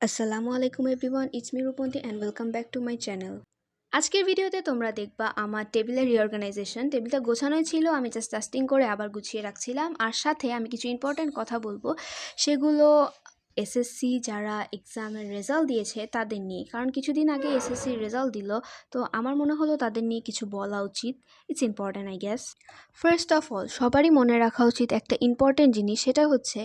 আসসালামু আলাইকুম everyone, it's me Rupanti and welcome back to my channel. আজকের ভিডিওতে তোমরা দেখবা আমার টেবিলের রিঅর্গানাইজেশন। টেবিলটা গোছানোই ছিল, আমি জাস্ট ডাস্টিং করে আবার গুছিয়ে রাখছিলাম। আর সাথে আমি কিছু ইম্পর্ট্যান্ট কথা বলবো, সেগুলো এসএসসি যারা এক্সামের রেজাল্ট দিয়েছে তাদের নিয়ে। কারণ কিছুদিন আগে এসএসসির রেজাল্ট দিল, তো আমার মনে হলো তাদের নিয়ে কিছু বলা উচিত। It's important I guess. First of all, সবারই মনে রাখা উচিত একটা ইম্পর্ট্যান্ট জিনিস, সেটা হচ্ছে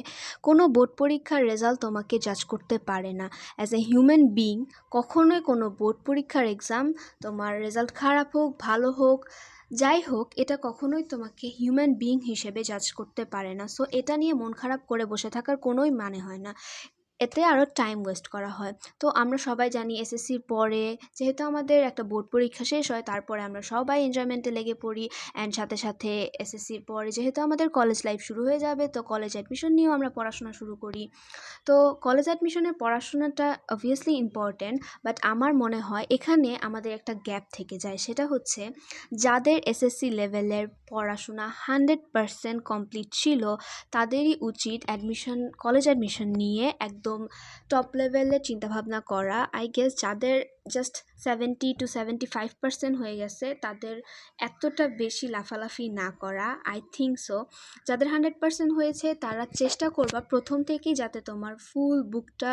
কোনো বোর্ড পরীক্ষার রেজাল্ট তোমাকে জাজ করতে পারে না। অ্যাজ এ হিউম্যান বিং কখনোই কোনো বোর্ড পরীক্ষার এক্সাম তোমার রেজাল্ট খারাপ হোক ভালো হোক যাই হোক, এটা কখনোই তোমাকে হিউম্যান বিং হিসেবে জাজ করতে পারে না। সো এটা নিয়ে মন খারাপ করে বসে থাকার কোনোই মানে হয় না, এতে আরও টাইম ওয়েস্ট করা হয়। তো আমরা সবাই জানি এসএসসির পরে যেহেতু আমাদের একটা বোর্ড পরীক্ষা শেষ হয়, তারপরে আমরা সবাই এনজয়মেন্টে লেগে পড়ি। অ্যান্ড সাথে সাথে এসএসসির পরে যেহেতু আমাদের কলেজ লাইফ শুরু হয়ে যাবে, তো কলেজ অ্যাডমিশন নিয়েও আমরা পড়াশোনা শুরু করি। তো কলেজ অ্যাডমিশনের পড়াশোনাটা অবভিয়াসলি ইম্পর্ট্যান্ট, বাট আমার মনে হয় এখানে আমাদের একটা গ্যাপ থেকে যায়। সেটা হচ্ছে যাদের এসএসসি লেভেলের পড়াশোনা 100% কমপ্লিট ছিল, তাদেরই উচিত কলেজ অ্যাডমিশন নিয়ে একদম টপ লেভেলে চিন্তাভাবনা করা। আই গেস যাদের জাস্ট 70 to 75% হয়ে গেছে, তাদের এতটা বেশি লাফালাফি না করা, আই থিঙ্ক সো। যাদের 100% হয়েছে তারা চেষ্টা করবা প্রথম থেকেই যাতে তোমার ফুল বুকটা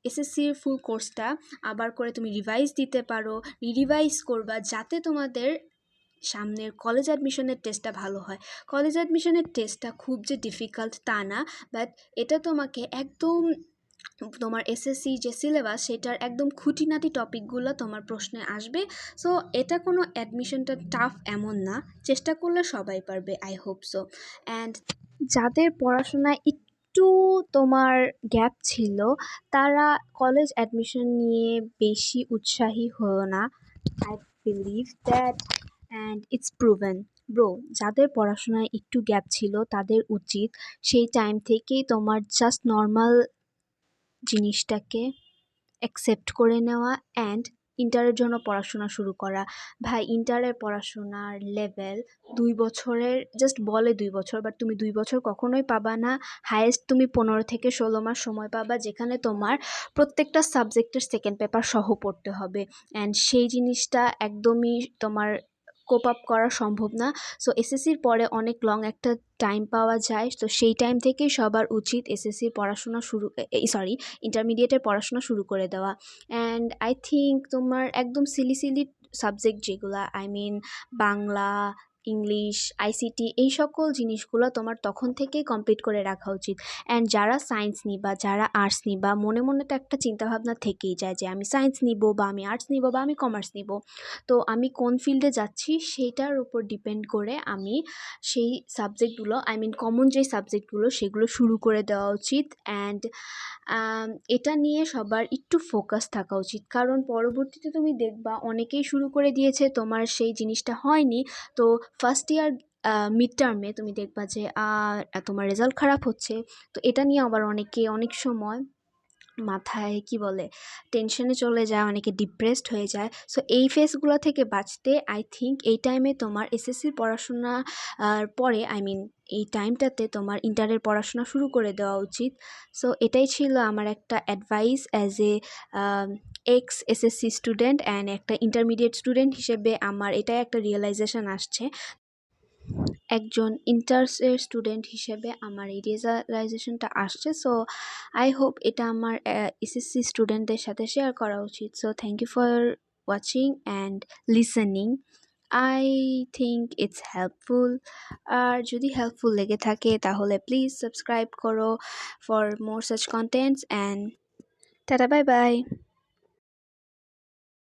এসএসসির ফুল কোর্সটা আবার করে তুমি রিভাইজ দিতে পারো। রিভাইজ করবা যাতে তোমাদের সামনের কলেজ অ্যাডমিশনের টেস্টটা ভালো হয়। কলেজ অ্যাডমিশনের টেস্টটা খুব যে ডিফিকাল্ট তা না, বাট এটা তোমাকে একদম তোমার এসএসসি যে সিলেবাস সেটার একদম খুঁটিনাটি টপিকগুলো তোমার প্রশ্নে আসবে। সো এটা কোনো অ্যাডমিশনটা টাফ এমন না, চেষ্টা করলে সবাই পারবে, আই হোপ সো। অ্যান্ড যাদের পড়াশোনায় একটু তোমার গ্যাপ ছিল, তারা কলেজ অ্যাডমিশন নিয়ে বেশি উৎসাহী হও না। I believe that and it's proven. Bro, যাদের পড়াশোনায় একটু গ্যাপ ছিল তাদের উচিত সেই টাইম থেকেই তোমার জাস্ট নর্মাল জিনিসটাকে অ্যাকসেপ্ট করে নেওয়া অ্যান্ড ইন্টারের জন্য পড়াশোনা শুরু করা। ভাই, ইন্টারের পড়াশোনার লেভেল 2 বছরের, জাস্ট বলে 2 বছর, বাট তুমি 2 বছর কখনোই পাবা না। হায়েস্ট তুমি 15 থেকে 16 মাস সময় পাবা, যেখানে তোমার প্রত্যেকটা সাবজেক্টের সেকেন্ড পেপার সহ পড়তে হবে। অ্যান্ড সেই জিনিসটা একদমই তোমার কোপ আপ করা সম্ভব না। সো এসএসসির পরে অনেক লং একটা টাইম পাওয়া যায়, তো সেই টাইম থেকেই সবার উচিত এসএসসির পড়াশোনা ইন্টারমিডিয়েটের পড়াশোনা শুরু করে দেওয়া। অ্যান্ড আই থিঙ্ক তোমার একদম সিলি সাবজেক্ট যেগুলো, বাংলা, ইংলিশ, আইসিটি, এই সকল জিনিসগুলো তোমার তখন থেকেই কমপ্লিট করে রাখা উচিত। অ্যান্ড যারা সায়েন্স নিবা, যারা আর্টস নিবা, মনে মনে তো একটা চিন্তাভাবনা থেকেই যায় যে আমি সায়েন্স নিব বা আমি আর্টস নিব বা আমি কমার্স নিব। তো আমি কোন ফিল্ডে যাচ্ছি সেটার উপর ডিপেন্ড করে আমি সেই সাবজেক্টগুলো কমন যে সাবজেক্টগুলো সেগুলো শুরু করে দেওয়া উচিত। অ্যান্ড এটা নিয়ে সবার একটু ফোকাস থাকা উচিত, কারণ পরবর্তীতে তুমি দেখবা অনেকেই শুরু করে দিয়েছে, তোমার সেই জিনিসটা হয়নি। তো ফার্স্ট ইয়ার মিড টার্মে তুমি দেখবা যে তোমার রেজাল্ট খারাপ হচ্ছে। তো এটা নিয়ে আবার অনেক সময় মাথায় টেনশনে চলে যায়, অনেকে ডিপ্রেসড হয়ে যায়। সো এই ফেসগুলো থেকে বাঁচতে আই থিঙ্ক এই টাইমে তোমার এসএসসির পড়াশোনা পরে এই টাইমটাতে তোমার ইন্টারের পড়াশোনা শুরু করে দেওয়া উচিত। সো এটাই ছিল আমার একটা advice as a x SSC student and একটা ইন্টারমিডিয়েট স্টুডেন্ট হিসেবে আমার এটাই একটা রিয়েলাইজেশন আসছে। একজন ইন্টার্সের স্টুডেন্ট হিসেবে আমার এই রিয়েলাইজেশনটা আসছে। সো আই হোপ এটা আমার এসএসসি স্টুডেন্টদের সাথে শেয়ার করা উচিত। So thank you for watching and listening. I think it's helpful. আর যদি হেল্পফুল লেগে থাকে তাহলে প্লিজ সাবস্ক্রাইব করো for more such contents and tata, bye by.